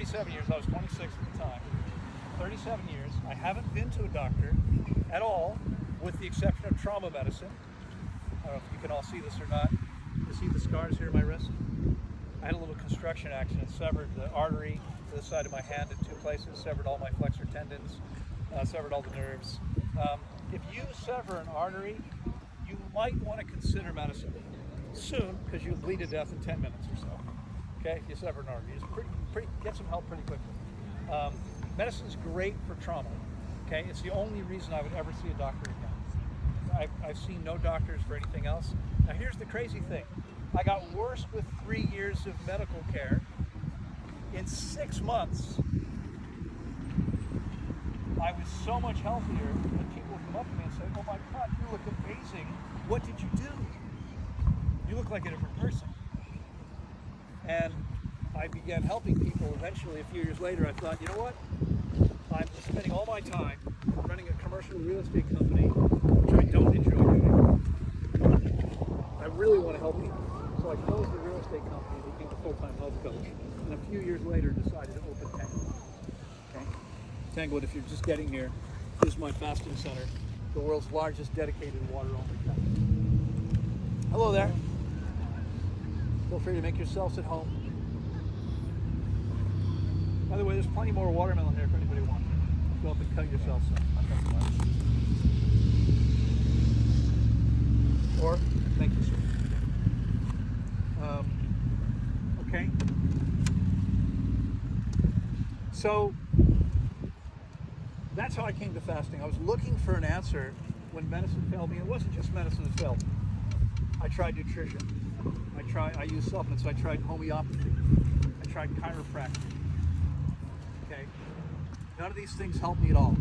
37 years, I was 26 at the time, 37 years, I haven't been to a doctor at all, with the exception of trauma medicine. I don't know if you can all see this or not. You see the scars here on my wrist? I had a little construction accident, severed the artery to the side of my hand in 2 places, severed all my flexor tendons, severed all the nerves. If you sever an artery, you might want to consider medicine soon, because you'll bleed to death in 10 minutes or so. Okay, if you sever an artery, it's get some help pretty quickly. Medicine's great for trauma. Okay, it's the only reason I would ever see a doctor again. I've seen no doctors for anything else. Now here's the crazy thing. I got worse with 3 years of medical care. In 6 months, I was so much healthier that people would come up to me and say, "Oh my God, you look amazing. What did you do? You look like a different person." And I began helping people. Eventually, a few years later, I thought, you know what? I'm spending all my time running a commercial real estate company, which I don't enjoy doing. I really want to help people. So I closed the real estate company, became a full-time health coach, and a few years later decided to open Tanglewood. Okay? Tanglewood, if you're just getting here, is my fasting center, the world's largest dedicated water-only center. Hello there. Feel free to make yourselves at home. By the way, there's plenty more watermelon here if anybody wants. Go up and cut yourself some. Or, thank you, sir. Okay. So, that's how I came to fasting. I was looking for an answer when medicine failed me. It wasn't just medicine that failed me. I tried nutrition. I used supplements. I tried homeopathy. I tried chiropractic. Okay. None of these things helped me at all.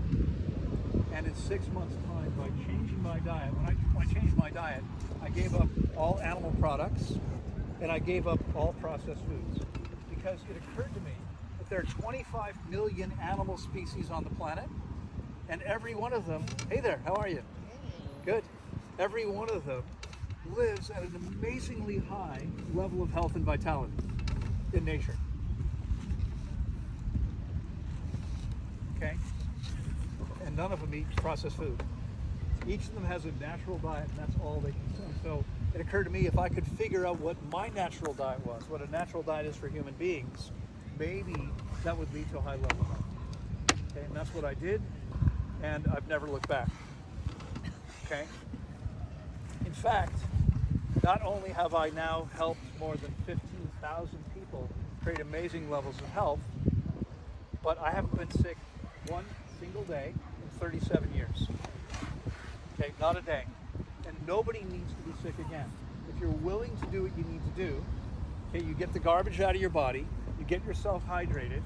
And in 6 months' time, by changing my diet, when I changed my diet, I gave up all animal products and I gave up all processed foods, because it occurred to me that there are 25 million animal species on the planet, and every one of them, hey there, how are you? Good. Every one of them lives at an amazingly high level of health and vitality in nature. Okay? And none of them eat processed food. Each of them has a natural diet, and that's all they consume. So it occurred to me, if I could figure out what my natural diet was, what a natural diet is for human beings, maybe that would lead to a high level of health. Okay, and that's what I did, and I've never looked back. Okay? In fact, not only have I now helped more than 15,000 people create amazing levels of health, but I haven't been sick one single day in 37 years. Okay, not a day. And nobody needs to be sick again. If you're willing to do what you need to do, okay, you get the garbage out of your body, you get yourself hydrated,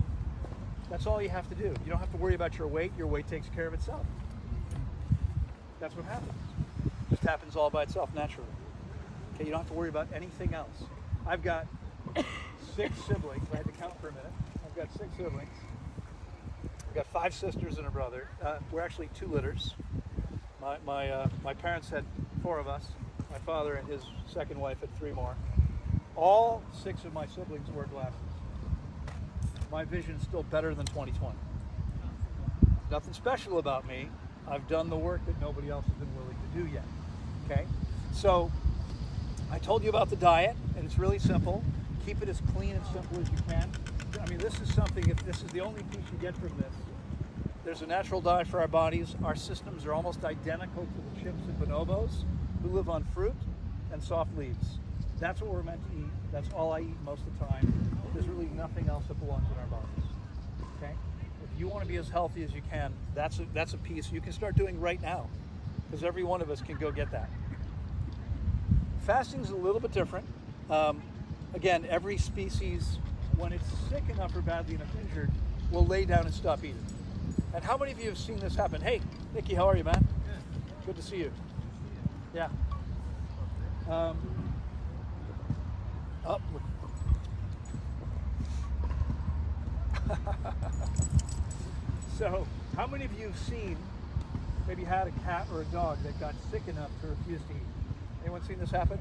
that's all you have to do. You don't have to worry about your weight takes care of itself. That's what happens. It just happens all by itself naturally. Okay, you don't have to worry about anything else. I've got 6 siblings. I had to count for a minute. I've got 6 siblings. I've got 5 sisters and a brother. We're actually 2 litters. My parents had 4 of us. My father and his second wife had 3 more. All 6 of my siblings wear glasses. My vision's still better than 20/20. Nothing special about me. I've done the work that nobody else has been willing to do yet. Okay? So, I told you about the diet, and it's really simple. Keep it as clean and simple as you can. I mean, this is something, if this is the only piece you get from this, there's a natural diet for our bodies. Our systems are almost identical to the chimps and bonobos who live on fruit and soft leaves. That's what we're meant to eat. That's all I eat most of the time. There's really nothing else that belongs in our bodies. Okay? If you want to be as healthy as you can, that's a piece you can start doing right now, because every one of us can go get that. Fasting is a little bit different. Again, every species, when it's sick enough or badly enough injured, will lay down and stop eating. And how many of you have seen this happen? Hey, Nikki, how are you, man? Good to see you. Yeah. So, how many of you have seen, maybe had a cat or a dog that got sick enough to refuse to eat? Anyone seen this happen?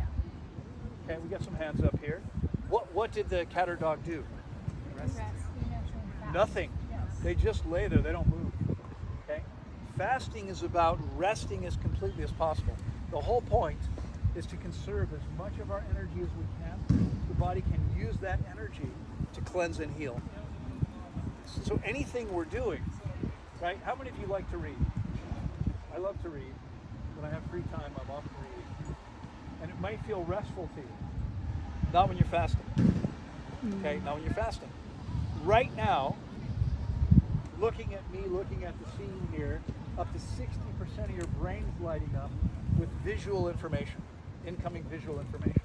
Okay, we got some hands up here. What did the cat or dog do? nothing. They just lay there. They don't move. Okay? Fasting is about resting as completely as possible. The whole point is to conserve as much of our energy as we can. The body can use that energy to cleanse and heal. So anything we're doing, right? How many of you like to read? I love to read. When I have free time, I'm often reading. And it might feel restful to you. Not when you're fasting. Okay? Not when you're fasting. Right now, looking at me, looking at the scene here, up to 60% of your brain's lighting up with visual information, incoming visual information.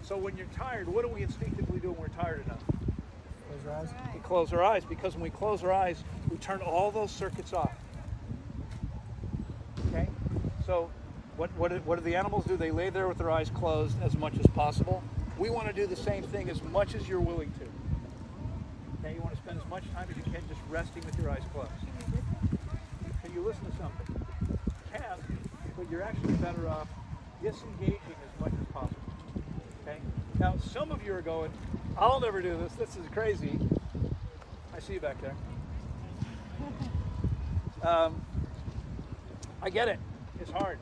So when you're tired, what do we instinctively do when we're tired enough? Close your eyes. We close our eyes, because when we close our eyes, we turn all those circuits off. Okay? So what do the animals do? They lay there with their eyes closed as much as possible. We want to do the same thing as much as you're willing to. Okay? You want to spend as much time as you can just resting with your eyes closed. Can you listen to something? You can, but you're actually better off disengaging as much as possible. Okay? Now, some of you are going, I'll never do this. This is crazy. I see you back there. I get it. It's hard.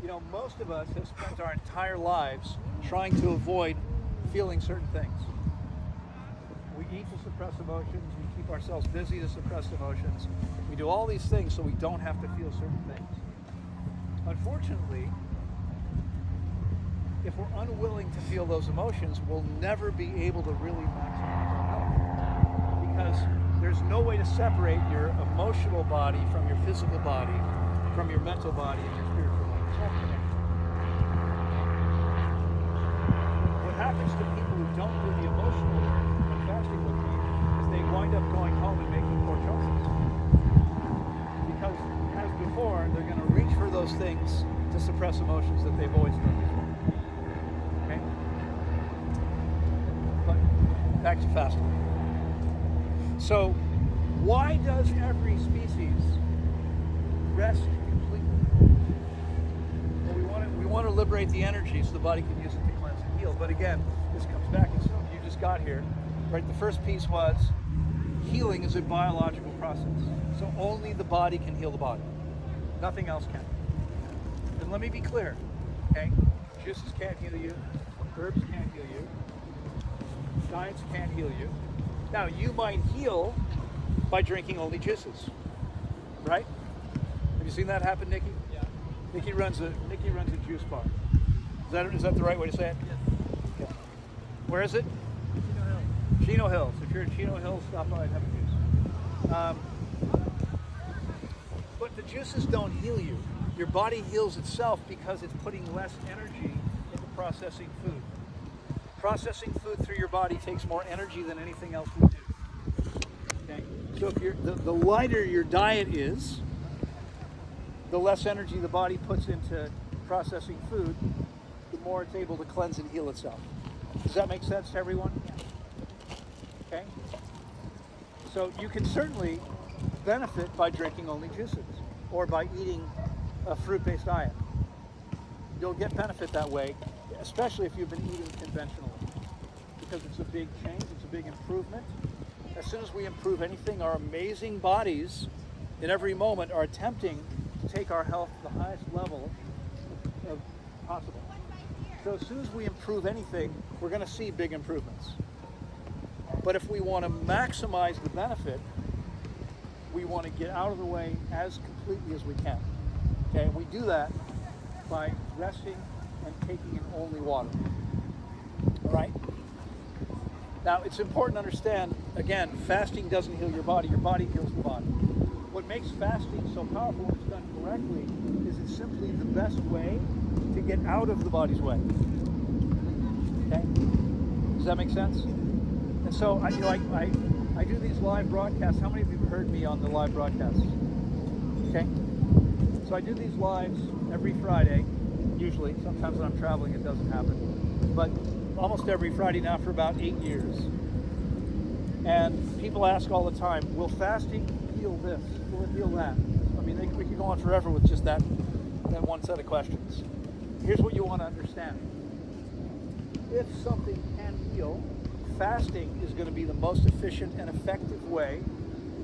You know, most of us have spent our entire lives trying to avoid feeling certain things. We eat to suppress emotions. We keep ourselves busy to suppress emotions. We do all these things so we don't have to feel certain things. Unfortunately, if we're unwilling to feel those emotions, we'll never be able to really maximize our health. Because there's no way to separate your emotional body from your physical body, from your mental body and your spiritual body. It's all connected. What happens to people who don't do the emotional work when fasting with me is they wind up going home and making poor choices. Because, as before, they're going to reach for those things to suppress emotions that they've always done before. Okay? But back to fasting. So, why does every species rest completely? Well, we want to liberate the energy so the body can use it to cleanse and heal. But again, this comes back, and some of you just got here, right? The first piece was healing is a biological process. So only the body can heal the body. Nothing else can. And let me be clear, okay? Juices can't heal you. Herbs can't heal you. Diets can't heal you. Now, you might heal by drinking only juices, right? Have you seen that happen, Nikki? Yeah. Nikki runs a juice bar. Is that the right way to say it? Yes. Okay. Where is it? Chino Hill. Chino Hills. If you're in Chino Hills, stop by and have a juice. But the juices don't heal you. Your body heals itself because it's putting less energy into processing food. Processing food through your body takes more energy than anything else we do. Okay? So if the lighter your diet is, the less energy the body puts into processing food, the more it's able to cleanse and heal itself. Does that make sense to everyone? Okay? So you can certainly benefit by drinking only juices or by eating a fruit-based diet. You'll get benefit that way, especially if you've been eating conventionally, because it's a big change, it's a big improvement. As soon as we improve anything, our amazing bodies in every moment are attempting to take our health to the highest level of possible. So as soon as we improve anything, we're going to see big improvements. But if we want to maximize the benefit, we want to get out of the way as completely as we can. Okay, and we do that by resting and taking in only water. All right? Now, it's important to understand, again, fasting doesn't heal your body heals the body. What makes fasting so powerful when it's done correctly is it's simply the best way to get out of the body's way. Okay? Does that make sense? And so, I do these live broadcasts. How many of you have heard me on the live broadcasts? Okay? So I do these lives every Friday, usually. Sometimes when I'm traveling it doesn't happen. But almost every Friday now for about 8 years. And people ask all the time, will fasting heal this? Will it heal that? I mean, we could go on forever with just that one set of questions. Here's what you want to understand. If something can heal, fasting is going to be the most efficient and effective way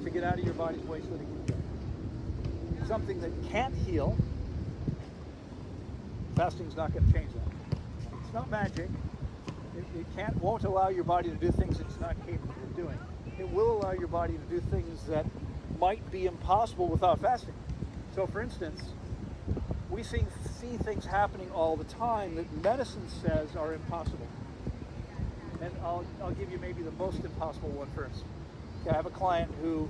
to get out of your body's way so that it can heal. Something that can't heal, fasting's not going to change that. It's not magic. It won't allow your body to do things it's not capable of doing. It will allow your body to do things that might be impossible without fasting. So for instance, we see things happening all the time that medicine says are impossible. And I'll give you maybe the most impossible one first. Okay, I have a client who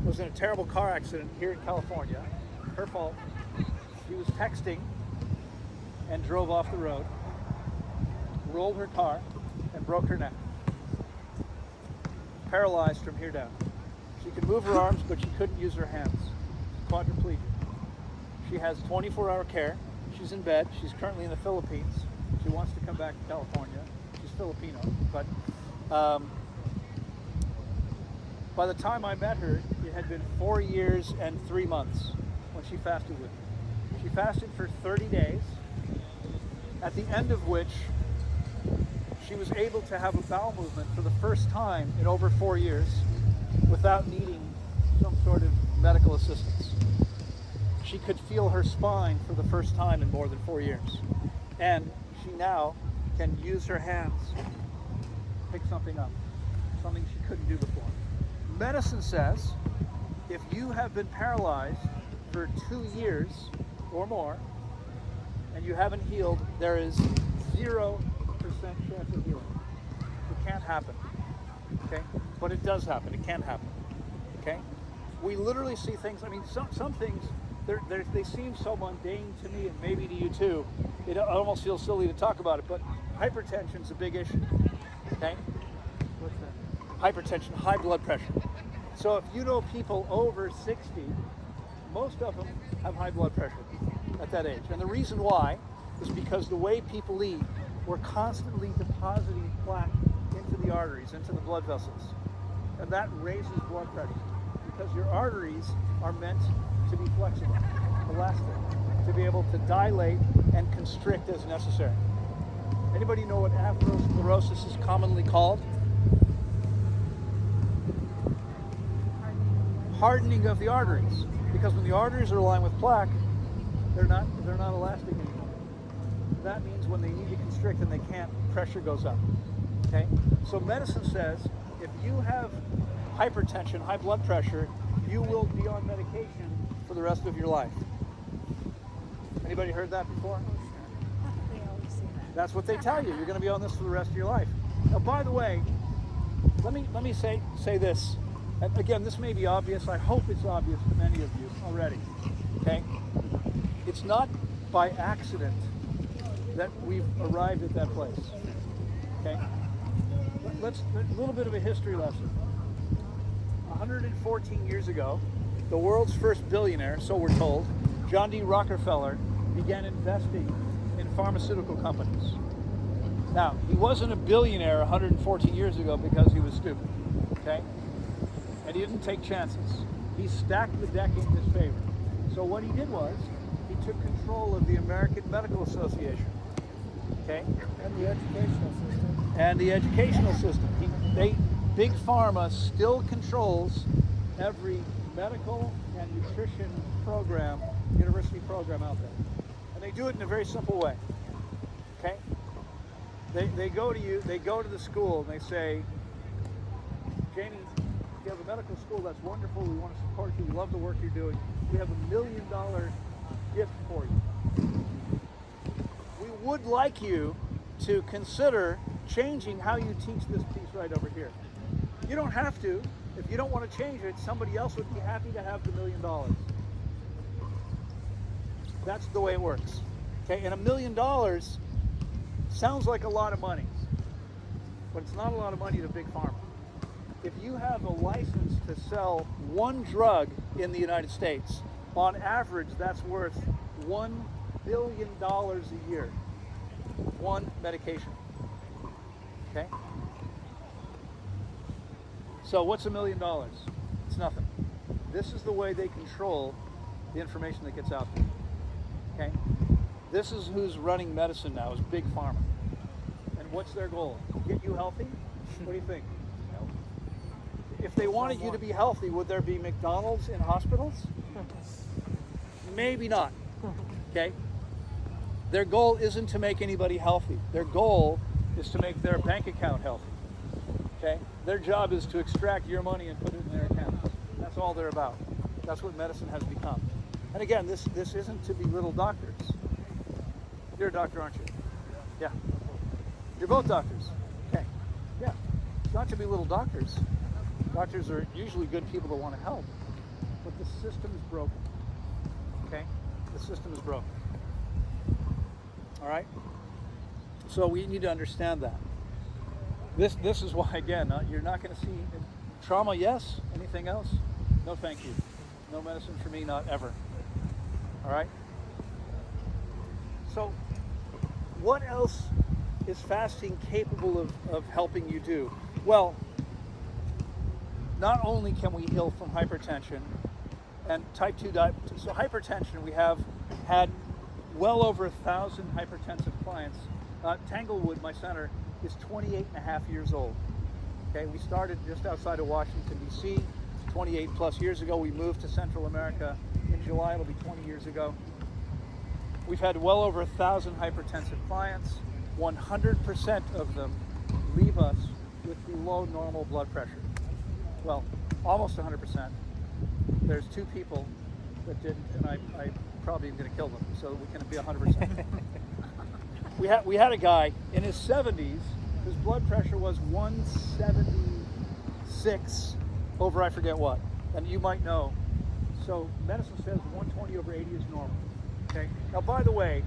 was in a terrible car accident here in California. Her fault. She was texting and drove off the road, rolled her car, and broke her neck. Paralyzed from here down. She could move her arms, but she couldn't use her hands. Quadriplegic. She has 24-hour care. She's in bed. She's currently in the Philippines. She wants to come back to California. She's Filipino, but by the time I met her, it had been 4 years and 3 months when she fasted with me. She fasted for 30 days, at the end of which she was able to have a bowel movement for the first time in over 4 years without needing some sort of medical assistance. She could feel her spine for the first time in more than 4 years. And she now can use her hands, pick something up, something she couldn't do before. Medicine says if you have been paralyzed for 2 years or more and you haven't healed, there is 0% chance of healing. It can't happen, okay? But it does happen. It can happen, okay? We literally see things. I mean, some things, they seem so mundane to me, and maybe to you too. It almost feels silly to talk about it, but hypertension's a big issue, okay? What's that? Hypertension, high blood pressure. So if you know people over 60, most of them have high blood pressure at that age. And the reason why is because the way people eat, we're constantly depositing plaque into the arteries, into the blood vessels. And that raises blood pressure because your arteries are meant to be flexible, elastic, to be able to dilate and constrict as necessary. Anybody know what atherosclerosis is commonly called? Hardening of the arteries. Because when the arteries are lined with plaque, they're not elastic anymore. That means when they need to constrict and they can't, pressure goes up. Okay? So medicine says if you have hypertension, high blood pressure, you will be on medication for the rest of your life. Anybody heard that before? We always say that. That's what they tell you. You're going to be on this for the rest of your life. Now, by the way, let me say this. And again, this may be obvious. I hope it's obvious to many of you already. Okay? It's not by accident that we've arrived at that place. Okay? Let's a little bit of a history lesson. 114 years ago, the world's first billionaire, so we're told, John D. Rockefeller, began investing in pharmaceutical companies. Now, he wasn't a billionaire 114 years ago because he was stupid, okay? And he didn't take chances. He stacked the deck in his favor. So what he did was, he took control of the American Medical Association, okay? And the educational system. And the educational system. Big Pharma still controls every medical and nutrition program, university program out there. And they do it in a very simple way, okay? They go to you, they go to the school and they say, Jamie, you have a medical school, that's wonderful, we want to support you, we love the work you're doing. We have $1 million gift for you. We would like you to consider changing how you teach this piece right over here. You don't have to. If you don't want to change it, somebody else would be happy to have the $1 million. That's the way it works. Okay, and $1 million sounds like a lot of money, but it's not a lot of money to Big Pharma. If you have a license to sell one drug in the United States, on average, that's worth $1 billion a year. One medication. Okay? So what's $1 million? It's nothing. This is the way they control the information that gets out there. Okay? This is who's running medicine now, is Big Pharma. And what's their goal? Get you healthy, What do you think? If they wanted you to be healthy, would there be McDonald's in hospitals? Maybe not. Okay? Their goal isn't to make anybody healthy. Their goal is to make their bank account healthy. Okay? Their job is to extract your money and put it in their account. That's all they're about. That's what medicine has become. And again, this isn't to belittle doctors. You're a doctor, aren't you? Yeah. You're both doctors. Okay. Yeah. It's not to belittle doctors. Doctors are usually good people that want to help. But the system is broken. Okay? The system is broken. All right? So we need to understand that. This is why, again, you're not going to see trauma, yes. Anything else? No, thank you. No medicine for me, not ever. All right? So what else is fasting capable of helping you do? Well, not only can we heal from hypertension and type 2 diabetes. So hypertension, we have had well over 1,000 hypertensive clients. Tanglewood, my center, is 28 and a half years old. Okay, we started just outside of Washington, D.C. 28 plus years ago. We moved to Central America. In July, it'll be 20 years ago. We've had well over 1,000 hypertensive clients. 100% of them leave us with below normal blood pressure. Well, almost 100%. There's 2 people that didn't, and I probably am going to kill them, so we can be 100%. We had a guy in his 70s, his blood pressure was 176 over I forget what, and you might know. So medicine says 120 over 80 is normal. Okay. Now, by the way,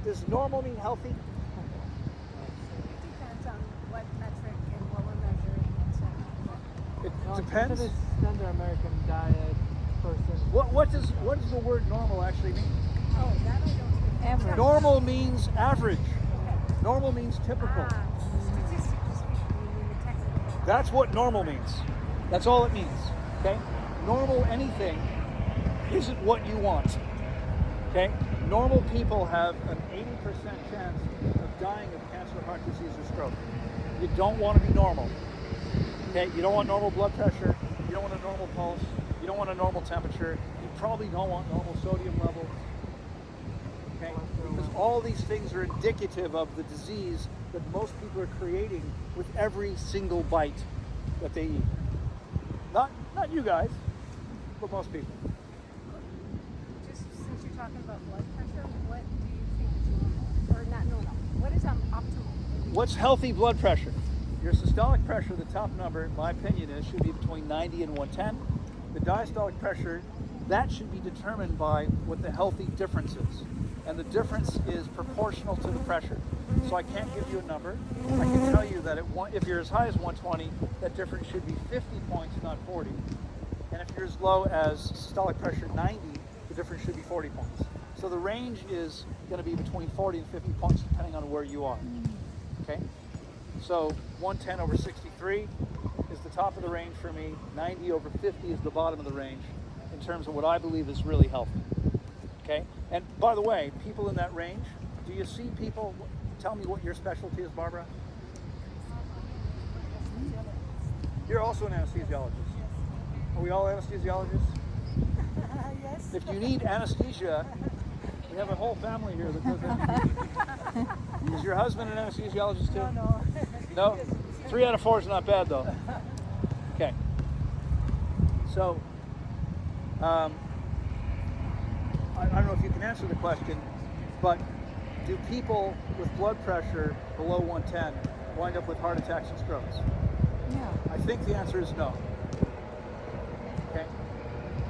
does normal mean healthy? It depends on what metric and what we're measuring, etc. It No, depends. It's standard American diet person. What does the word normal actually mean? Oh, that I don't. Average. Normal means average. Okay. Normal means typical. Statistically speaking, you mean the technical. That's what normal means. That's all it means. Okay? Normal anything isn't what you want. Okay? Normal people have an 80% chance of dying of cancer, heart disease, or stroke. You don't want to be normal. Okay? You don't want normal blood pressure. You don't want a normal pulse. You don't want a normal temperature. You probably don't want normal sodium levels. Okay? Because all these things are indicative of the disease that most people are creating with every single bite that they eat. Not you guys, but most people. Just since you're talking about blood pressure, what do you think is normal? Or not normal? What is optimal? What's healthy blood pressure? Your systolic pressure, the top number, in my opinion, should be between 90 and 110. The diastolic pressure, that should be determined by what the healthy difference is. And the difference is proportional to the pressure. So I can't give you a number. I can tell you that if you're as high as 120, that difference should be 50 points, not 40. And if you're as low as systolic pressure 90, the difference should be 40 points. So the range is going to be between 40 and 50 points depending on where you are. Okay? So 110 over 63 is the top of the range for me. 90 over 50 is the bottom of the range in terms of what I believe is really healthy. Okay? And by the way, people in that range, do you see people, tell me what your specialty is, Barbara? You're also an anesthesiologist. Are we all anesthesiologists? Yes. If you need anesthesia, we have a whole family here that does anesthesia. Is your husband an anesthesiologist too? No. No? 3 out of 4 is not bad though. Okay. So, I don't know if you can answer the question, but do people with blood pressure below 110 wind up with heart attacks and strokes? Yeah. I think the answer is no. Okay?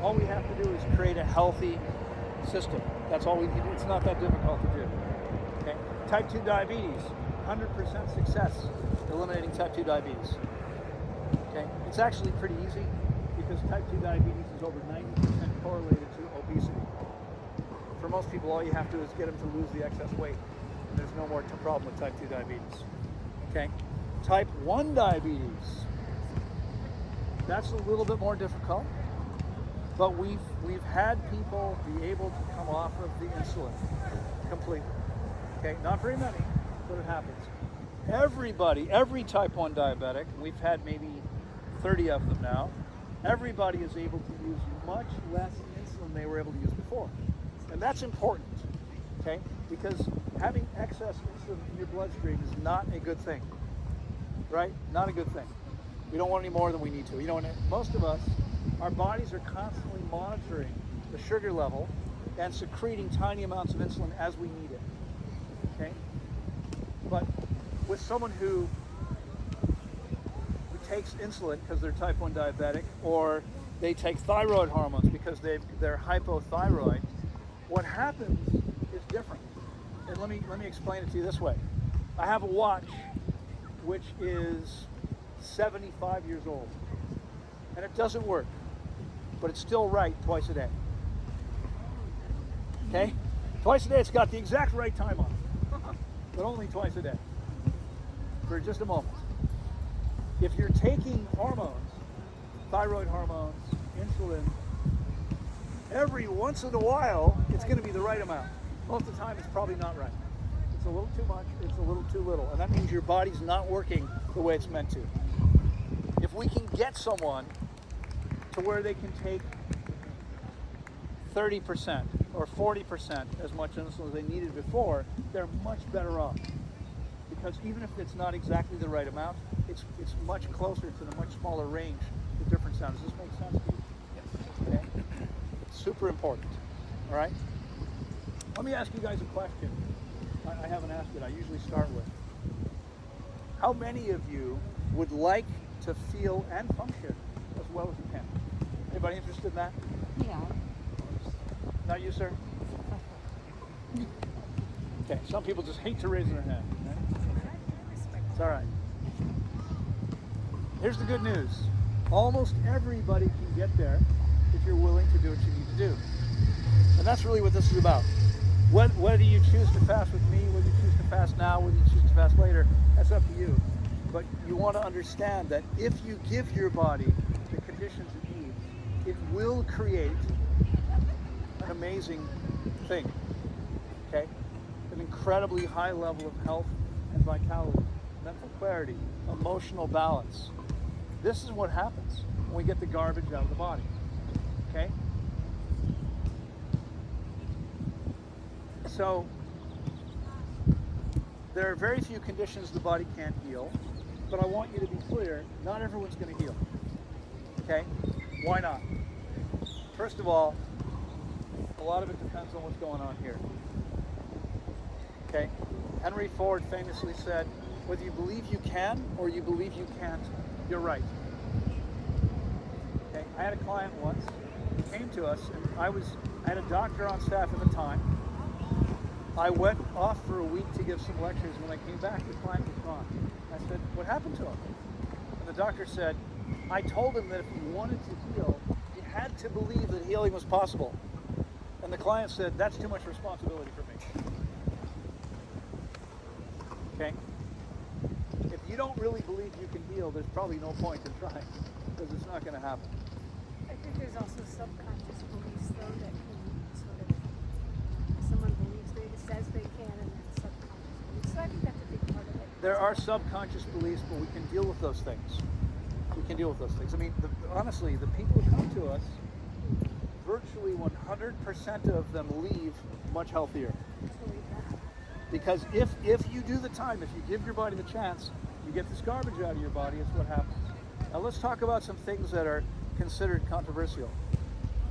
All we have to do is create a healthy system. That's all we need to do. It's not that difficult to do. Okay? Type 2 diabetes, 100% success eliminating type 2 diabetes. Okay? It's actually pretty easy because type 2 diabetes is over 90% correlated to obesity. For most people, all you have to do is get them to lose the excess weight. And there's no more problem with type 2 diabetes. Okay? Type 1 diabetes, that's a little bit more difficult, but we've had people be able to come off of the insulin completely. Okay, not very many, but it happens. everybody, every type 1 diabetic, we've had maybe 30 of them now, everybody is able to use much less insulin than they were able to use before. And that's important, okay? Because having excess insulin in your bloodstream is not a good thing, right? Not a good thing. We don't want any more than we need to. You know, and most of us, our bodies are constantly monitoring the sugar level and secreting tiny amounts of insulin as we need it, okay? But with someone who takes insulin because they're type 1 diabetic, or they take thyroid hormones because they're hypothyroid, what happens is different. And let me explain it to you this way. I have a watch which is 75 years old, and it doesn't work, but it's still right twice a day. Okay? Twice a day, it's got the exact right time on it, but only twice a day, for just a moment. If you're taking hormones, thyroid hormones, insulin, every once in a while, it's going to be the right amount. Most of the time, it's probably not right. It's a little too much, it's a little too little, and that means your body's not working the way it's meant to. If we can get someone to where they can take 30% or 40% as much insulin as they needed before, they're much better off. Because even if it's not exactly the right amount, it's much closer to the much smaller range the difference sounds. Does this make sense to you? Yes. Okay. It's super important. All right? Let me ask you guys a question. I haven't asked it. I usually start with. How many of you would like to feel and function as well as you can? Anybody interested in that? Yeah. Not you, sir? Okay, some people just hate to raise their hand. Right? It's all right. Here's the good news. Almost everybody can get there if you're willing to do what you need to do. And that's really what this is about. Whether you choose to fast with me, whether you choose to fast now, whether you choose to fast later, that's up to you. But you want to understand that if you give your body the conditions it needs, it will create an amazing thing, okay? An incredibly high level of health and vitality, mental clarity, emotional balance. This is what happens when we get the garbage out of the body, okay? So, there are very few conditions the body can't heal, but I want you to be clear, not everyone's going to heal, okay? Why not? First of all, a lot of it depends on what's going on here. Okay? Henry Ford famously said, whether you believe you can or you believe you can't, you're right. Okay? I had a client once who came to us, and I had a doctor on staff at the time. I went off for a week to give some lectures. When I came back, the client was gone. I said, what happened to him? And the doctor said, I told him that if he wanted to heal, he had to believe that healing was possible. And the client said, that's too much responsibility for me. Okay? If you don't really believe you can heal, there's probably no point in trying, because it's not going to happen. I think there's also subconscious beliefs, though, that can sort of, someone believes they says they can, and then subconscious beliefs. So I think that's a big part of it. There are subconscious beliefs, but we can deal with those things. We can deal with those things. I mean, honestly, the people who come to us, virtually 100% of them leave much healthier. I believe that. Because if you do the time, if you give your body the chance, you get this garbage out of your body, it's what happens. Now let's talk about some things that are considered controversial.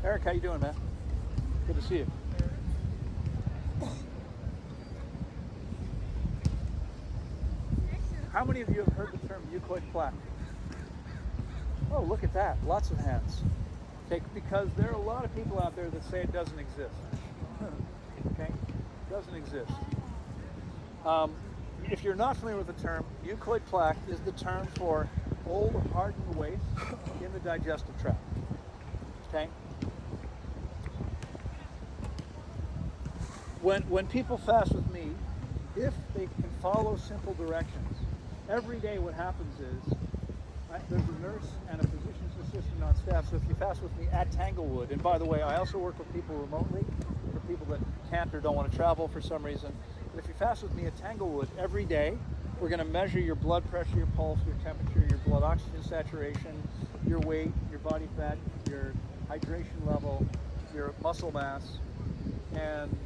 Eric, how you doing, man? Good to see you. How many of you have heard the term mucoid plaque? Oh, look at that. Lots of hands. Okay, because there are a lot of people out there that say it doesn't exist. Okay? It doesn't exist. If you're not familiar with the term, mucoid plaque is the term for old hardened waste in the digestive tract. Okay? When people fast with me, if they can follow simple directions, every day what happens is there's a nurse and a physician's assistant on staff. So if you fast with me at Tanglewood, and by the way, I also work with people remotely, for people that can't or don't want to travel for some reason. But if you fast with me at Tanglewood every day, We're going to measure your blood pressure, your pulse, your temperature, your blood oxygen saturation, your weight, your body fat, your hydration level, your muscle mass, and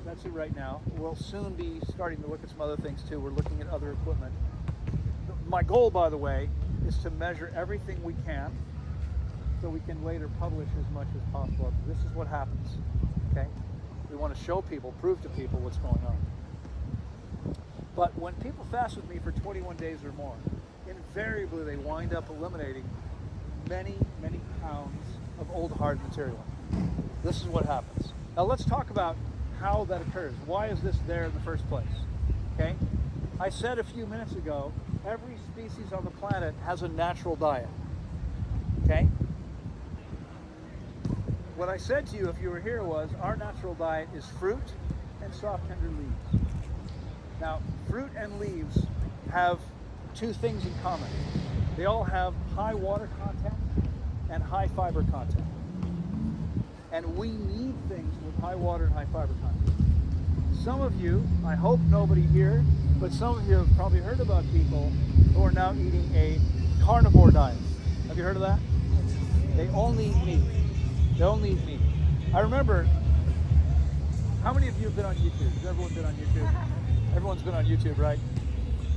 that's it right now. We'll soon be starting to look at some other things too. We're looking at other equipment. My goal, by the way, is to measure everything we can so we can later publish as much as possible. This is what happens, okay? We want to show people, prove to people what's going on. But when people fast with me for 21 days or more, invariably they wind up eliminating many, many pounds of old hard material. This is what happens. Now let's talk about how that occurs. Why is this there in the first place? Okay? I said a few minutes ago, every species on the planet has a natural diet. Okay? What I said to you, if you were here, was our natural diet is fruit and soft, tender leaves. Now, fruit and leaves have two things in common. They all have high water content and high fiber content. And we need things with high water and high fiber content. Some of you, I hope nobody here, but some of you have probably heard about people who are now eating a carnivore diet. Have you heard of that? They only eat meat. They only eat meat. I remember, how many of you have been on YouTube? Has everyone been on YouTube? Everyone's been on YouTube, right?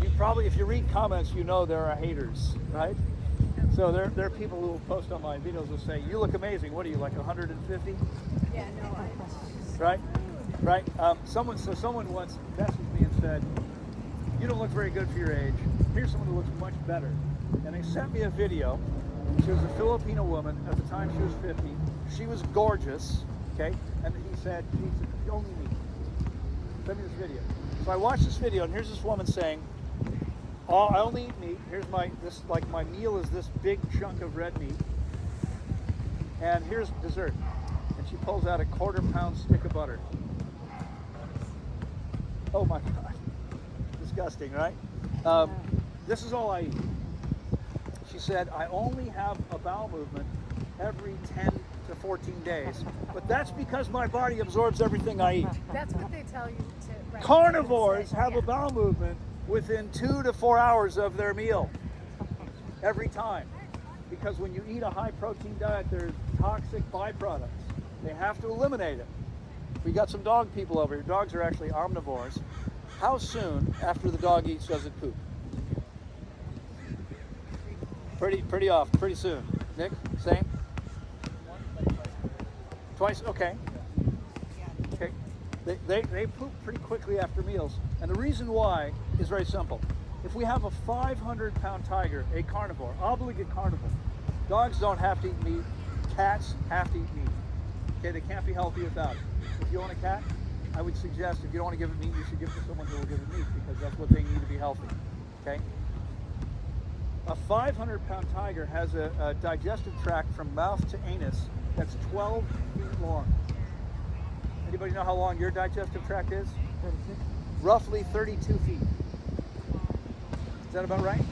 You probably, if you read comments, you know there are haters, right? So there are people who will post on my videos and say, "You look amazing. What are you, like 150?" Yeah, no, Right? Right? Someone once messaged me and said, "You don't look very good for your age. Here's someone who looks much better." And they sent me a video. She was a Filipino woman. At the time, she was 50. She was gorgeous, okay? And he said, "You only me. Send me this video." So I watched this video, and here's this woman saying, "Oh, I only eat meat. Here's my meal is this big chunk of red meat, and here's dessert." And she pulls out a 1/4-pound stick of butter. Oh my God, disgusting, right? This is all I eat. She said, "I only have a bowel movement every 10 to 14 days, but that's because my body absorbs everything I eat." that's what they tell you to. Right, Carnivores have yeah. a bowel movement within 2 to 4 hours of their meal every time, because when you eat a high protein diet, there's toxic byproducts. They have to eliminate it. We got some dog people over here. Dogs are actually omnivores. How soon after the dog eats does it poop? Pretty often, pretty soon. Nick, same? Twice? Okay. Okay. They poop pretty quickly after meals. And the reason why is very simple. If we have a 500-pound tiger, a carnivore, obligate carnivore, dogs don't have to eat meat, cats have to eat meat. Okay, they can't be healthy without it. If you own a cat, I would suggest if you don't want to give it meat, you should give it to someone who will give it meat, because that's what they need to be healthy. Okay? A 500-pound tiger has a digestive tract from mouth to anus that's 12 feet long. Anybody know how long your digestive tract is? 36. Roughly 32 feet. Is that about right?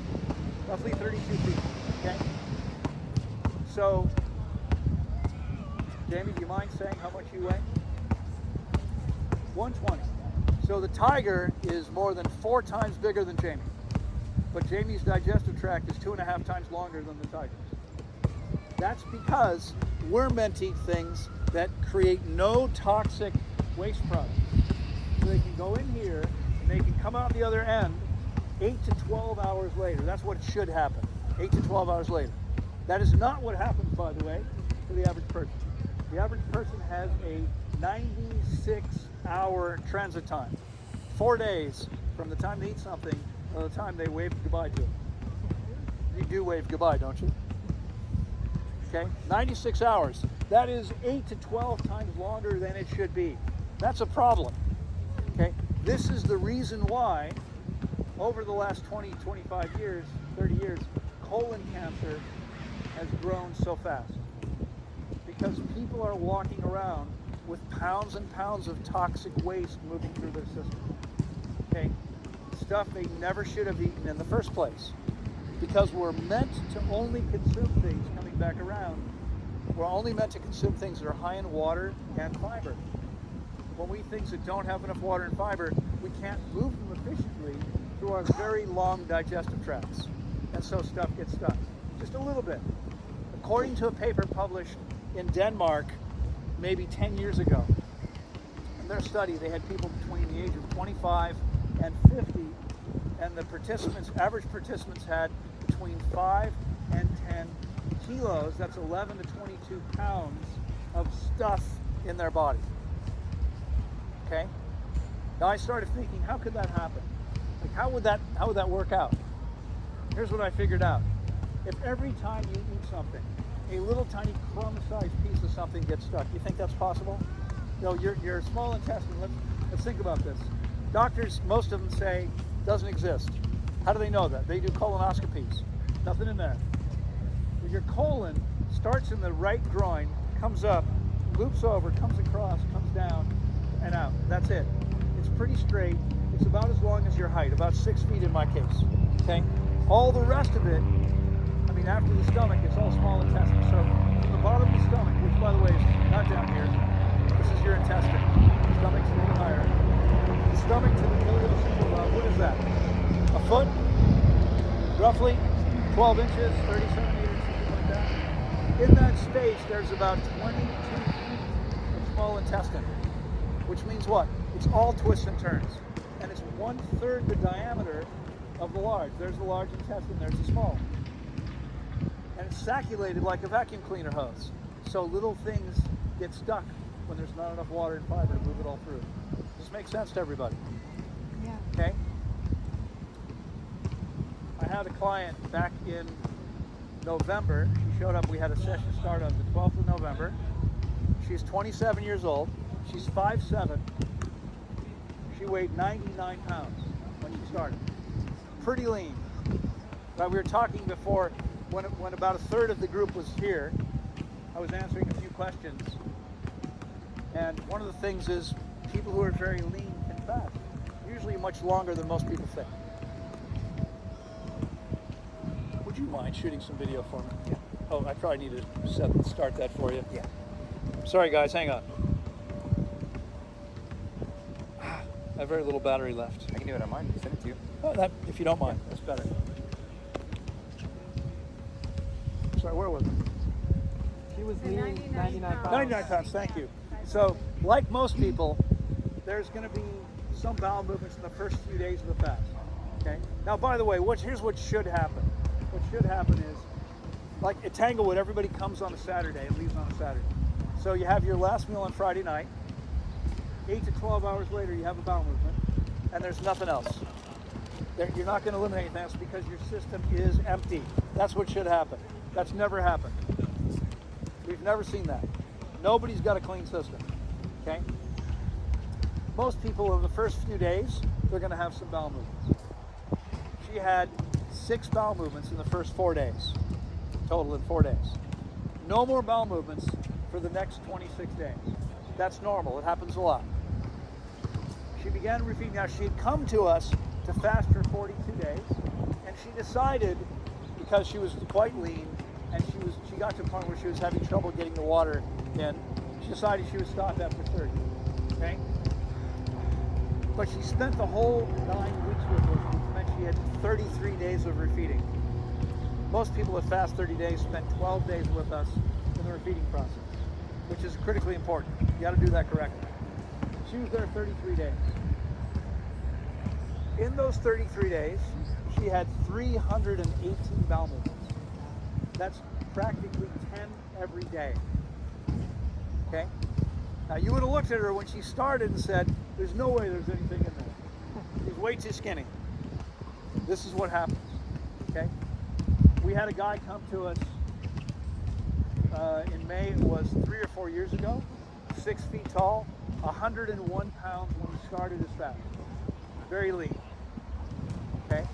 Roughly 32 feet. Okay? So, Jamie, do you mind saying how much you weigh? 120. So the tiger is more than 4 times bigger than Jamie. But Jamie's digestive tract is 2.5 times longer than the tiger's. That's because we're meant to eat things that create no toxic waste products. So they can go in here and they can come out the other end 8 to 12 hours later. That's what should happen, 8 to 12 hours later. That is not what happens, by the way, to the average person. The average person has a 96-hour transit time. 4 days from the time they eat something to the time they wave goodbye to it. You do wave goodbye, don't you? Okay, 96 hours. That is 8 to 12 times longer than it should be. That's a problem. Okay, this is the reason why over the last 20, 25 years, 30 years, colon cancer has grown so fast. Because people are walking around with pounds and pounds of toxic waste moving through their system. Okay, stuff they never should have eaten in the first place. Because we're meant to only consume things coming back around. We're only meant to consume things that are high in water and fiber. When we eat things that don't have enough water and fiber, we can't move them efficiently through our very long digestive tracts. And so stuff gets stuck. Just a little bit. According to a paper published in Denmark maybe 10 years ago, in their study they had people between the age of 25 and 50, and the average participants had between 5 and 10 kilos, that's 11 to 22 pounds of stuff in their body. Okay? Now I started thinking, how could that happen? Like how would that work out? Here's what I figured out. If every time you eat something, a little tiny crumb-sized piece of something gets stuck, you think that's possible? You know, your small intestine, let's think about this. Doctors, most of them say, doesn't exist. How do they know that? They do colonoscopies. Nothing in there. Your colon starts in the right groin, comes up, loops over, comes across, comes down, and out. That's it. It's pretty straight. It's about as long as your height, about 6 feet in my case. Okay? All the rest of it, I mean, after the stomach, it's all small intestine. So from the bottom of the stomach, which by the way is not down here, this is your intestine. The stomach's a little higher. The stomach to the iliocerebral, what is that? A foot? Roughly 12 inches, 30 centimeters, something like that. In that space, there's about 22 feet of small intestine, which means what? It's all twists and turns. And it's 1/3 the diameter of the large. There's the large intestine, there's the small. And it's sacculated like a vacuum cleaner hose. So little things get stuck when there's not enough water and fiber to move it all through. Does this make sense to everybody? Yeah. Okay? I had a client back in November. She showed up, we had a session start on the 12th of November. She's 27 years old. She's 5'7". She weighed 99 pounds when she started. Pretty lean. Now, we were talking before, when about a third of the group was here, I was answering a few questions. And one of the things is people who are very lean can fast, usually much longer than most people think. Would you mind shooting some video for me? Yeah. Oh, I probably need to start that for you. Yeah. Sorry guys, hang on. I have very little battery left. I can do it on mine. Send it to you. Oh, that, if you don't mind, that's better. Sorry, where was it? She was The lean 99 99 pounds. pounds. 99 pounds, thank you. So, like most people, there's going to be some bowel movements in the first few days of the fast. Okay. Now, by the way, here's what should happen. What should happen is, like at Tanglewood, everybody comes on a Saturday and leaves on a Saturday. So you have your last meal on Friday night. 8 to 12 hours later, you have a bowel movement, and there's nothing else. You're not going to eliminate anything else because your system is empty. That's what should happen. That's never happened. We've never seen that. Nobody's got a clean system. Okay? Most people over the first few days, they're going to have some bowel movements. She had 6 bowel movements in the first 4 days, total in 4 days. No more bowel movements for the next 26 days. That's normal. It happens a lot. She began refeeding. Now, she had come to us to fast for 42 days, and she decided, because she was quite lean, and she got to a point where she was having trouble getting the water in, she decided she would stop after 30. Okay? But she spent the whole 9 weeks with us, which meant she had 33 days of refeeding. Most people that fast 30 days spend 12 days with us in the refeeding process, which is critically important. You got to do that correctly. She was there 33 days. In those 33 days, she had 318 bowel movements. That's practically 10 every day. Okay? Now, you would have looked at her when she started and said, there's no way there's anything in there. She's way too skinny. This is what happens. Okay? We had a guy come to us in May, it was 3 or 4 years ago, 6 feet tall, 101 pounds when he started his fast. Very lean. Okay?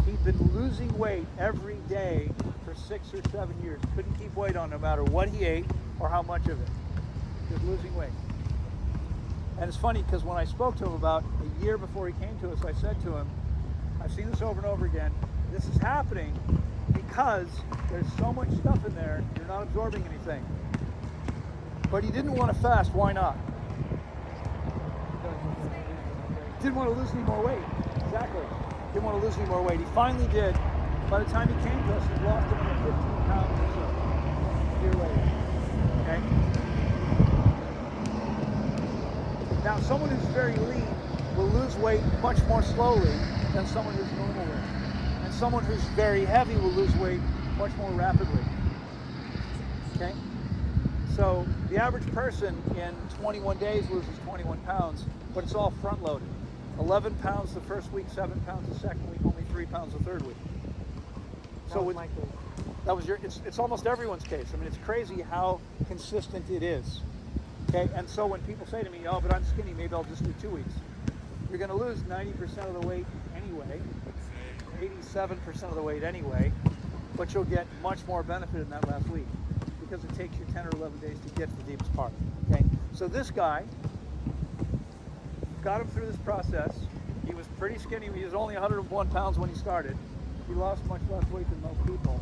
He'd been losing weight every day for 6 or 7 years. Couldn't keep weight on no matter what he ate or how much of it. He was losing weight. And it's funny because when I spoke to him about a year before he came to us, I said to him, I've seen this over and over again, this is happening because there's so much stuff in there, you're not absorbing anything. But he didn't want to fast, why not? Didn't want to lose any more weight, exactly. Didn't want to lose any more weight. He finally did. By the time he came to us, he'd lost about 15 pounds or so. A year later. Okay? Now, someone who's very lean will lose weight much more slowly than someone who's normal weight. And someone who's very heavy will lose weight much more rapidly. Okay? So the average person in 21 days loses 21 pounds, but it's all front loaded. 11 pounds the first week, 7 pounds the second week, only 3 pounds the third week. So with, that was your, it's almost everyone's case. I mean, it's crazy how consistent it is. Okay, and so when people say to me, oh, but I'm skinny, maybe I'll just do 2 weeks. You're going to lose 90% of the weight anyway, 87% of the weight anyway, but you'll get much more benefit in that last week because it takes you 10 or 11 days to get to the deepest part. Okay, so this guy got him through this process. He was pretty skinny. He was only 101 pounds when he started. He lost much less weight than most people.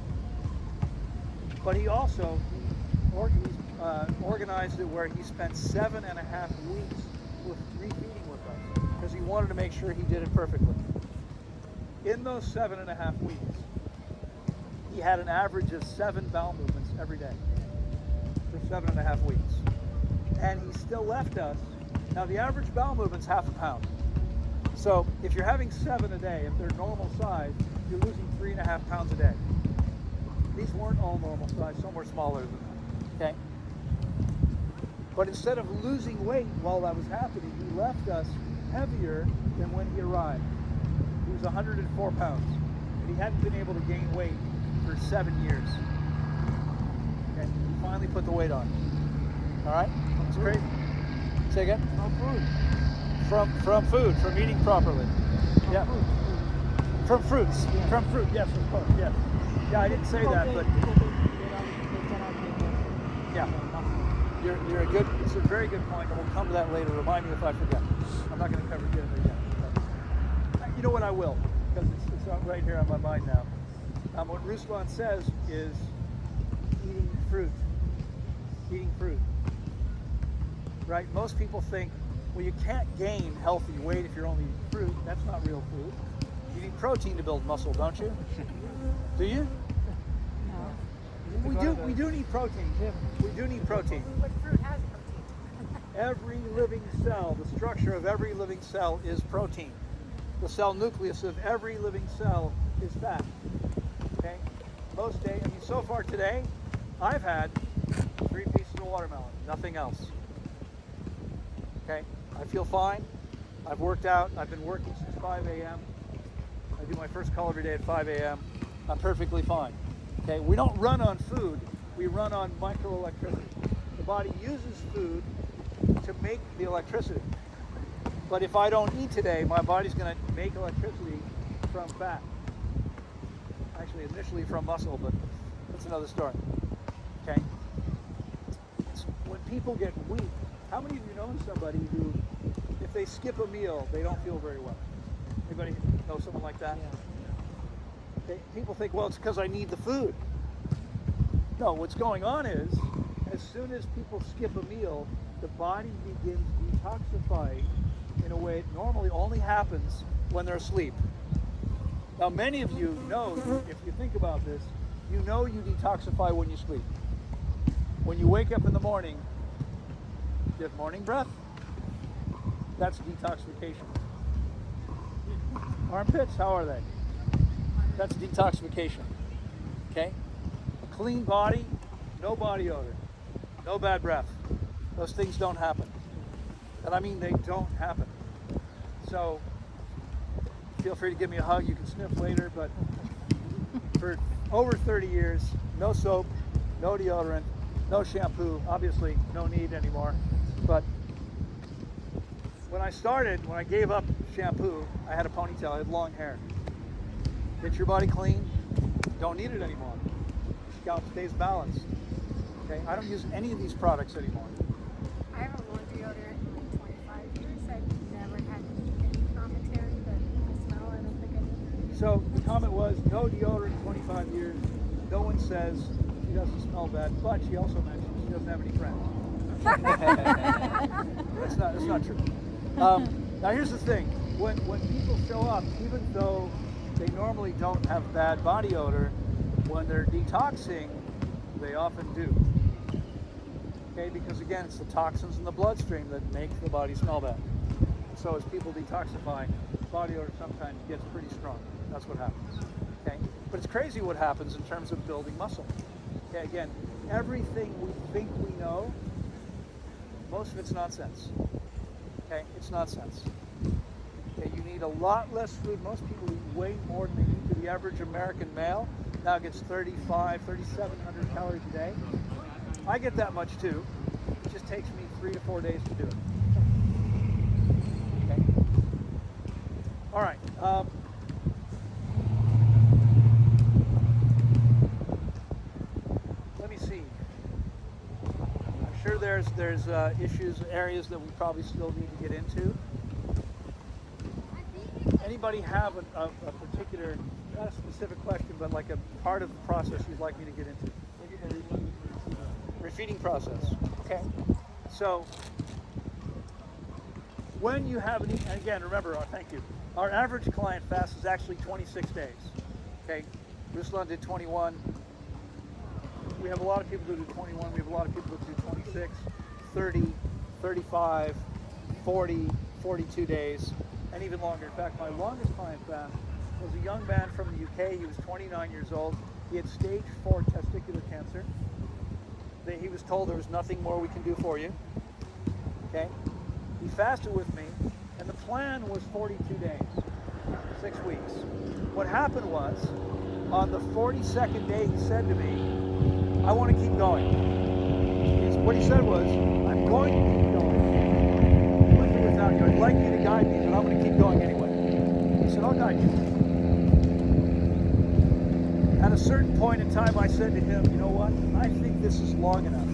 But he also organized it where he spent 7.5 weeks with refeeding with us because he wanted to make sure he did it perfectly. In those 7.5 weeks, he had an average of 7 bowel movements every day for 7.5 weeks. And he still left us. Now the average bowel movement's half a pound. So if you're having 7 a day, if they're normal size, you're losing 3.5 pounds a day. These weren't all normal size, some were smaller than that, okay? But instead of losing weight while that was happening, he left us heavier than when he arrived. He was 104 pounds, and he hadn't been able to gain weight for 7 years. Okay, he finally put the weight on. All right, it's crazy. Say again? From food, from eating properly. Yeah. From fruits. Yeah. From fruit, yes, of course, yes. Yeah, I didn't say that, but yeah. You're a good, it's a very good point, and we'll come to that later. Remind me if I forget. I'm not going to cover it again. But you know what, I will, because it's right here on my mind now. What Ruslan says is eating fruit. Eating fruit. Right? Most people think, well, you can't gain healthy weight if you're only eating fruit. That's not real food. You need protein to build muscle, don't you? Do you? No. We do need protein. We do need protein. But fruit has protein. Every living cell, the structure of every living cell is protein. The cell nucleus of every living cell is fat. Okay? Most days, I mean, so far today, I've had 3 pieces of watermelon, nothing else. Okay? I feel fine. I've worked out. I've been working since 5 a.m. I do my first call every day at 5 a.m. I'm perfectly fine. Okay? We don't run on food. We run on microelectricity. The body uses food to make the electricity. But if I don't eat today, my body's going to make electricity from fat. Actually, initially from muscle, but that's another story. Okay? When people get weak, how many of you know somebody who, if they skip a meal, they don't feel very well? Anybody know someone like that? Yeah. People think, well, it's because I need the food. No, what's going on is, as soon as people skip a meal, the body begins detoxifying in a way it normally only happens when they're asleep. Now, many of you know, if you think about this, you know you detoxify when you sleep. When you wake up in the morning, you have morning breath. That's detoxification. Armpits, how are they? That's detoxification. Okay? A clean body, no body odor, no bad breath. Those things don't happen. And I mean, they don't happen. So, feel free to give me a hug. You can sniff later, but for over 30 years, no soap, no deodorant, no shampoo. Obviously, no need anymore. But when I gave up shampoo, I had a ponytail, I had long hair. Get your body clean, don't need it anymore. Scalp stays balanced. Okay, I don't use any of these products anymore. I haven't worn deodorant in like 25 years. I've never had any commentary, but the smell, I don't think I need. So the comment was, no deodorant in 25 years. No one says she doesn't smell bad, but she also mentioned she doesn't have any friends. That's not true. Now here's the thing. when people show up, even though they normally don't have bad body odor, when they're detoxing, they often do. Okay, because again, it's the toxins in the bloodstream that make the body smell bad. So as people detoxify, body odor sometimes gets pretty strong. That's what happens. Okay, but it's crazy what happens in terms of building muscle. Okay, again, everything we think we know, most of it's nonsense. Okay, it's nonsense. Okay, you need a lot less food. Most people eat way more than they need to. The average American male now gets 3,700 calories a day. I get that much too. It just takes me 3 to 4 days to do it. Okay. All right. Let me see. I'm sure there's issues, areas that we probably still need to get into. Anybody have a particular, not a specific question, but like a part of the process you'd like me to get into? Refeeding process. Okay. So when you have and again, remember, thank you. Our average client fast is actually 26 days. Okay. Ruslan did 21. We have a lot of people who do 21. We have a lot of people who do 26, 30, 35, 40, 42 days, and even longer. In fact, my longest client fast was a young man from the UK. He was 29 years old. He had stage 4 testicular cancer. He was told there was nothing more we can do for you. Okay? He fasted with me, and the plan was 42 days, 6 weeks. What happened was, on the 42nd day, he said to me, I want to keep going. What he said was, I'm going to keep going. With or without you, I'd like you to guide me, but I'm going to keep going anyway. He said, I'll guide you. At a certain point in time, I said to him, you know what? I think this is long enough.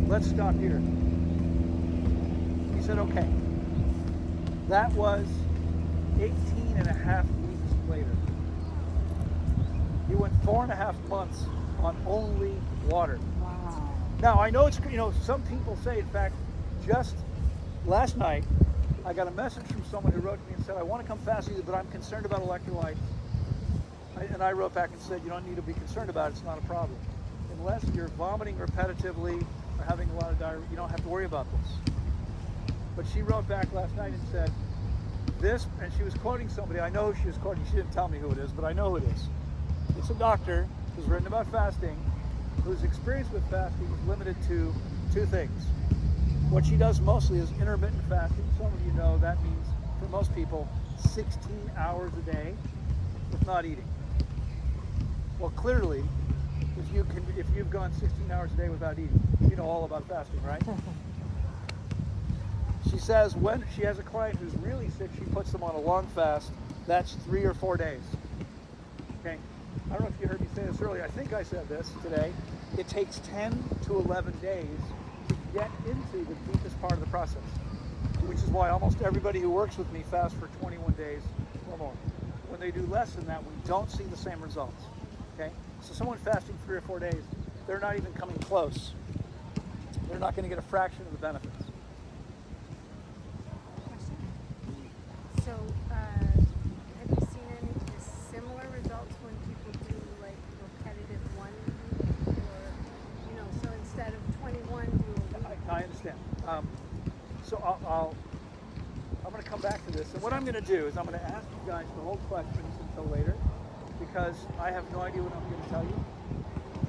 Let's stop here. He said, okay. That was 18 and a half weeks later. He went 4.5 months on only water. Wow. Now, I know it's, some people say, in fact, just last night, I got a message from someone who wrote to me and said, I want to come fast with you, but I'm concerned about electrolytes. And I wrote back and said, you don't need to be concerned about it, it's not a problem. Unless you're vomiting repetitively or having a lot of diarrhea, you don't have to worry about this. But she wrote back last night and said, this, and she was quoting somebody, I know who she was quoting, she didn't tell me who it is, but I know who it is. It's a doctor who's written about fasting, whose experience with fasting is limited to 2 things. What she does mostly is intermittent fasting. Some of you know that means, for most people, 16 hours a day with not eating. Well, clearly, if you've gone 16 hours a day without eating, you know all about fasting, right? She says when she has a client who's really sick, she puts them on a long fast. That's 3 or 4 days. Okay. I don't know if you heard me say this earlier. I think I said this today. It takes 10 to 11 days to get into the deepest part of the process, which is why almost everybody who works with me fasts for 21 days or more. When they do less than that, we don't see the same results. Okay? So someone fasting 3 or 4 days, they're not even coming close. They're not going to get a fraction of the benefits. Question. So, have you seen any similar results when people do like repetitive 1 week, or so instead of 21, do a week? I understand. So I'm going to come back to this, and what I'm going to do is I'm going to ask you guys to hold questions until later, because I have no idea what I'm going to tell you.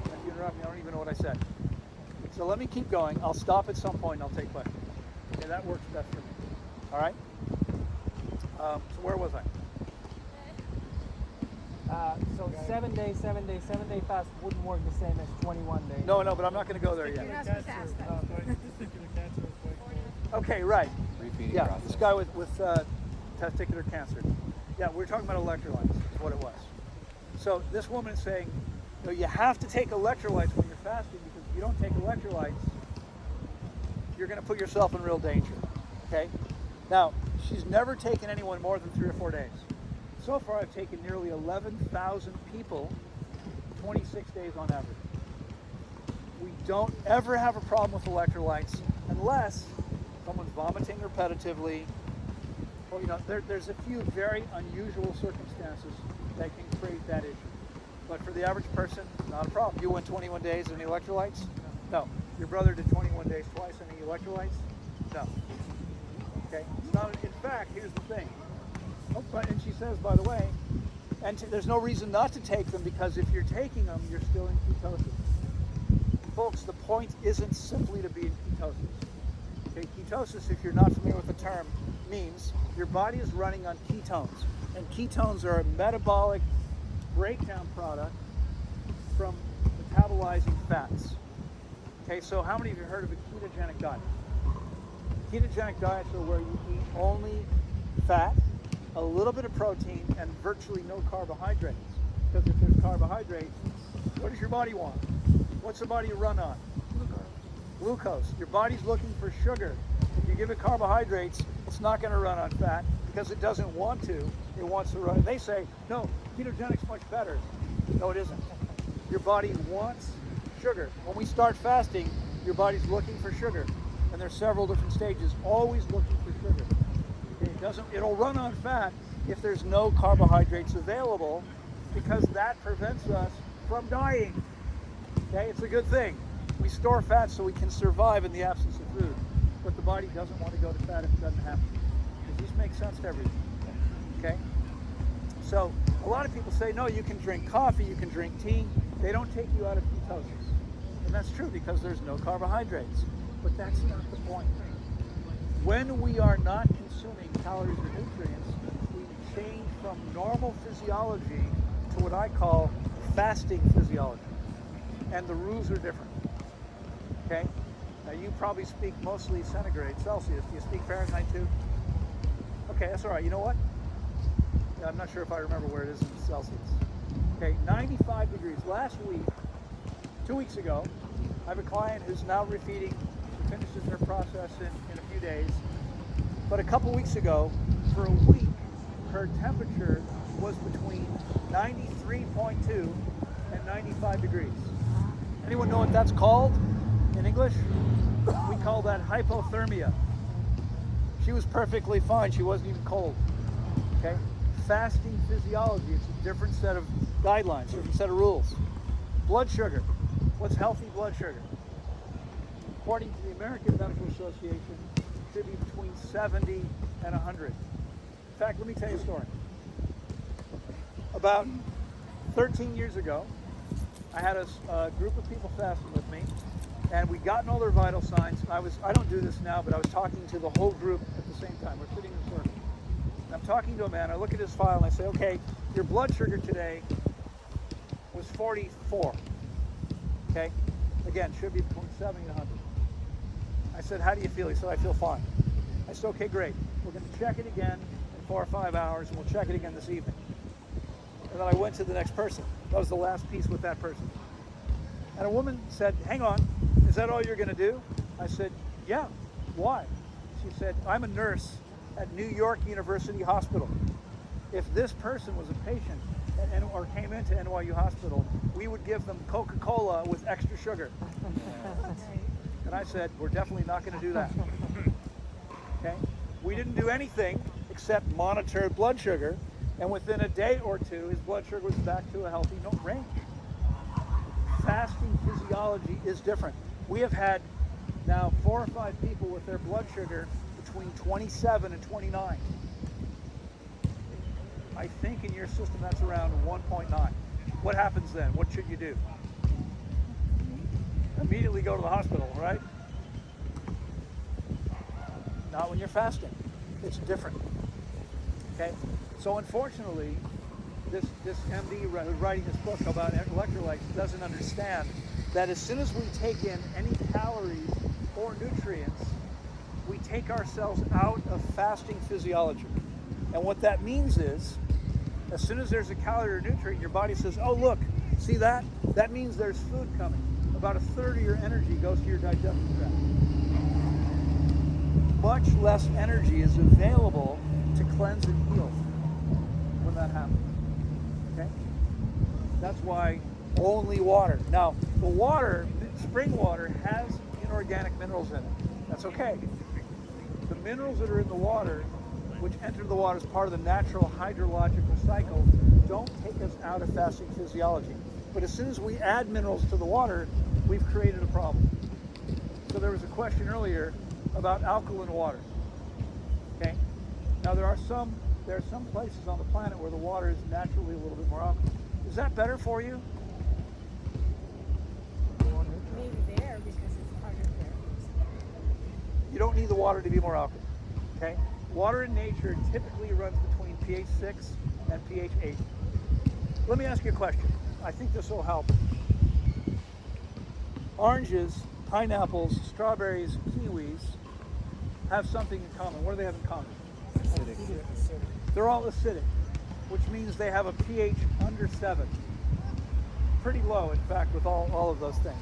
If you interrupt me, I don't even know what I said. So let me keep going. I'll stop at some point and I'll take questions. Okay, that works best for me. All right? So where was I? So 7 day fast wouldn't work the same as 21 days. No, but I'm not going to go there You're yet. not supposed to ask that. Okay, right. Refeeding Yeah, process. this guy with testicular cancer. Yeah, we're talking about electrolytes, is what it was. So this woman is saying, you have to take electrolytes when you're fasting, because if you don't take electrolytes, you're going to put yourself in real danger. Okay? Now, she's never taken anyone more than 3 or 4 days. So far, I've taken nearly 11,000 people, 26 days on average. We don't ever have a problem with electrolytes unless someone's vomiting repetitively, Well, there's a few very unusual circumstances that can create that issue. But for the average person, not a problem. You went 21 days on electrolytes? No. Your brother did 21 days twice on the electrolytes? No. Okay? It's not. In fact, here's the thing. Oh, and she says, by the way, there's no reason not to take them, because if you're taking them, you're still in ketosis. Folks, the point isn't simply to be in ketosis. Okay? Ketosis, if you're not familiar with the term, means your body is running on ketones. And ketones are a metabolic breakdown product from metabolizing fats. Okay, so how many of you heard of a ketogenic diet? Ketogenic diets are where you eat only fat, a little bit of protein, and virtually no carbohydrates. Because if there's carbohydrates, what does your body want? What's the body run on? Glucose. Your body's looking for sugar. If you give it carbohydrates, it's not going to run on fat because it doesn't want to. It wants to run. They say, no, ketogenic's much better. No, it isn't. Your body wants sugar. When we start fasting, your body's looking for sugar. And there's several different stages, always looking for sugar. It'll run on fat if there's no carbohydrates available, because that prevents us from dying. Okay, it's a good thing. We store fat so we can survive in the absence of food, but the body doesn't want to go to fat if it doesn't have to. Does this make sense to everyone? Okay? So a lot of people say, no, you can drink coffee, you can drink tea. They don't take you out of ketosis. And that's true because there's no carbohydrates. But that's not the point. When we are not consuming calories or nutrients, we change from normal physiology to what I call fasting physiology. And the rules are different. Okay? Now you probably speak mostly centigrade, Celsius. Do you speak Fahrenheit too? Okay, that's all right. You know what? Yeah, I'm not sure if I remember where it is in Celsius. Okay, 95 degrees. Last week, 2 weeks ago, I have a client who's now refeeding. She finishes her process in a few days. But a couple weeks ago, for a week, her temperature was between 93.2 and 95 degrees. Anyone know what that's called in English? We call that hypothermia. She was perfectly fine. She wasn't even cold. Okay? Fasting physiology, it's a different set of guidelines, different set of rules. Blood sugar. What's healthy blood sugar? According to the American Medical Association, it should be between 70 and 100. In fact, let me tell you a story. About 13 years ago, I had a group of people fasting with me, and we'd gotten all their vital signs. I don't do this now, but I was talking to the whole group at the same time. We're sitting in a circle. And I'm talking to a man. I look at his file and I say, okay, your blood sugar today was 44. Okay? Again, should be between 70 and 100. I said, how do you feel? He said, I feel fine. I said, okay, great. We're going to check it again in 4 or 5 hours, and we'll check it again this evening. And then I went to the next person. That was the last piece with that person. And a woman said, hang on, is that all you're going to do? I said, yeah. Why? She said, I'm a nurse at New York University Hospital. If this person was a patient or came into NYU Hospital, we would give them Coca-Cola with extra sugar. And I said, we're definitely not going to do that. Okay? We didn't do anything except monitor blood sugar, and within a day or two, his blood sugar was back to a healthy range. Fasting physiology is different. We have had now 4 or 5 people with their blood sugar between 27 and 29. I think in your system that's around 1.9. What happens then? What should you do? Immediately go to the hospital, right? Not when you're fasting. It's different. Okay? So unfortunately, this MD who's writing this book about electrolytes doesn't understand that as soon as we take in any calories or nutrients, we take ourselves out of fasting physiology. And what that means is, as soon as there's a calorie or nutrient, your body says, oh look, see that? That means there's food coming. About a third of your energy goes to your digestive tract. Much less energy is available to cleanse and heal when that happens. Okay? That's why only water. Now, the water, spring water, has inorganic minerals in it. That's okay. The minerals that are in the water which enter the water as part of the natural hydrological cycle, don't take us out of fasting physiology. But as soon as we add minerals to the water, we've created a problem. So there was a question earlier about alkaline water. Okay? Now there are some places on the planet where the water is naturally a little bit more alkaline. Is that better for you? Maybe there because it's part of their. You don't need the water to be more alkaline. Okay? Water in nature typically runs between pH 6 and pH 8. Let me ask you a question. I think this will help. Oranges, pineapples, strawberries, kiwis have something in common. What do they have in common? Acidic. They're all acidic, which means they have a pH under 7. Pretty low, in fact, with all of those things.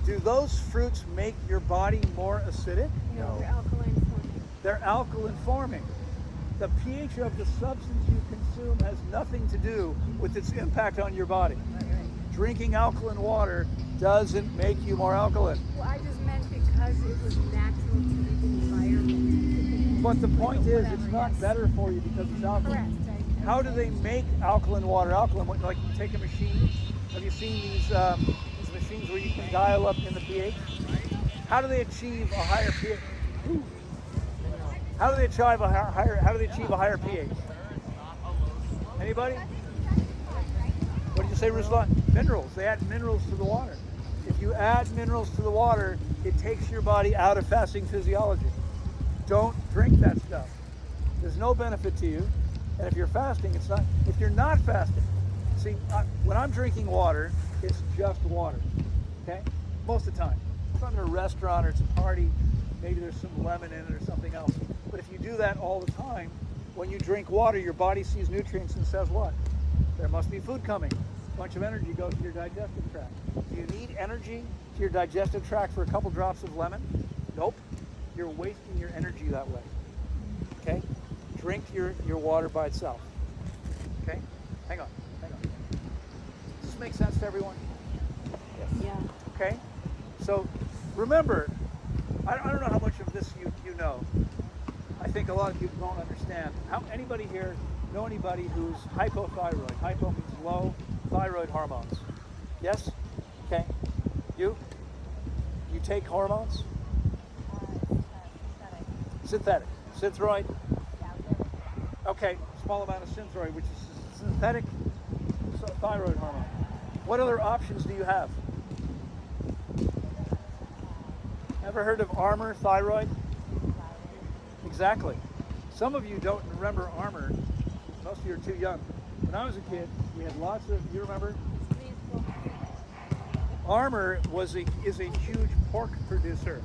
Do those fruits make your body more acidic? No, they're alkaline forming. They're alkaline forming. The pH of the substance you consume has nothing to do with its impact on your body. Drinking alkaline water doesn't make you more alkaline. Well, I just meant because it was natural to the environment. But the point is, it's not better for you because it's alkaline. Correct. How do they make alkaline water alkaline? Like you take a machine. Have you seen these machines where you can dial up in the pH? How do they achieve a higher pH? How do they achieve a higher pH? Anybody? What did you say, Ruslan? Minerals. They add minerals to the water. If you add minerals to the water, it takes your body out of fasting physiology. Don't drink that stuff. There's no benefit to you. And if you're fasting, it's not. If you're not fasting, see, when I'm drinking water, it's just water. Okay? Most of the time. If I'm in a restaurant or it's a party, maybe there's some lemon in it or something else. But if you do that all the time, when you drink water, your body sees nutrients and says what? There must be food coming. A bunch of energy goes to your digestive tract. Do you need energy to your digestive tract for a couple drops of lemon? Nope. You're wasting your energy that way. Okay? Drink your water by itself. Okay? Hang on. Does this make sense to everyone? Yeah. Okay? So remember, I don't know how much of this you know. I think a lot of you don't understand. Anybody here know anybody who's hypothyroid? Hypo means low thyroid hormones. Yes? Okay. You? You take hormones? Synthetic. Synthroid? Okay, small amount of synthroid, which is synthetic thyroid hormone. What other options do you have? Ever heard of Armour thyroid? Exactly. Some of you don't remember Armour. Most of you are too young. When I was a kid, we had lots of, you remember? Armour is a huge pork producer.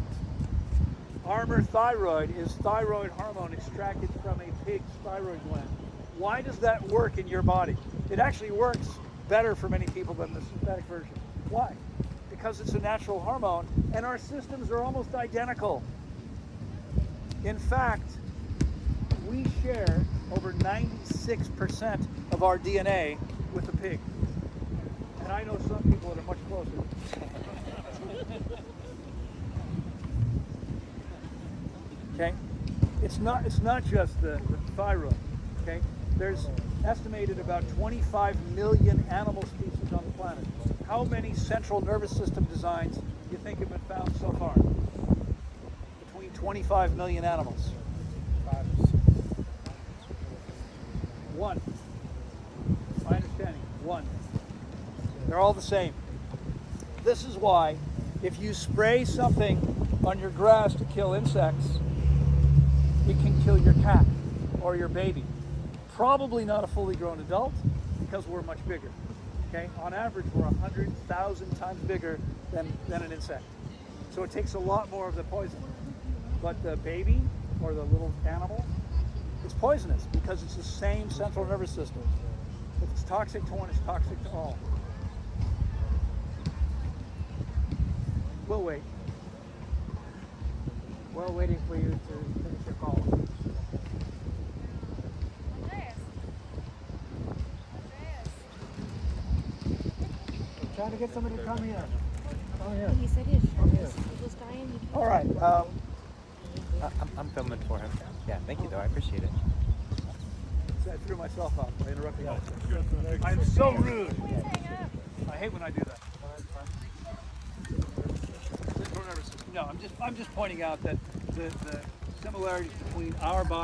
Armour thyroid is thyroid hormone extracted from a pig's thyroid gland. Why does that work in your body? It actually works better for many people than the synthetic version. Why? Because it's a natural hormone and our systems are almost identical. In fact, we share over 96% of our DNA with the pig. And I know some people that are much closer. Okay? It's not just the thyroid. Okay? There's estimated about 25 million animal species on the planet. How many central nervous system designs do you think have been found so far? Between 25 million animals. One. My understanding, one. They're all the same. This is why if you spray something on your grass to kill insects, it can kill your cat or your baby. Probably not a fully grown adult because we're much bigger. Okay? On average, we're 100,000 times bigger than an insect. So it takes a lot more of the poison. But the baby or the little animal, it's poisonous because it's the same central nervous system. If it's toxic to one, it's toxic to all. We'll wait. We're waiting for you to finish your call. I'm trying to get somebody to come here. Come here. He said his Come friend here. was dying. All right. I'm filming for him. Yeah, thank you though. I appreciate it. So I threw myself off by interrupting. I'm so rude. I hate when I do that. No, I'm just pointing out that the similarities between our body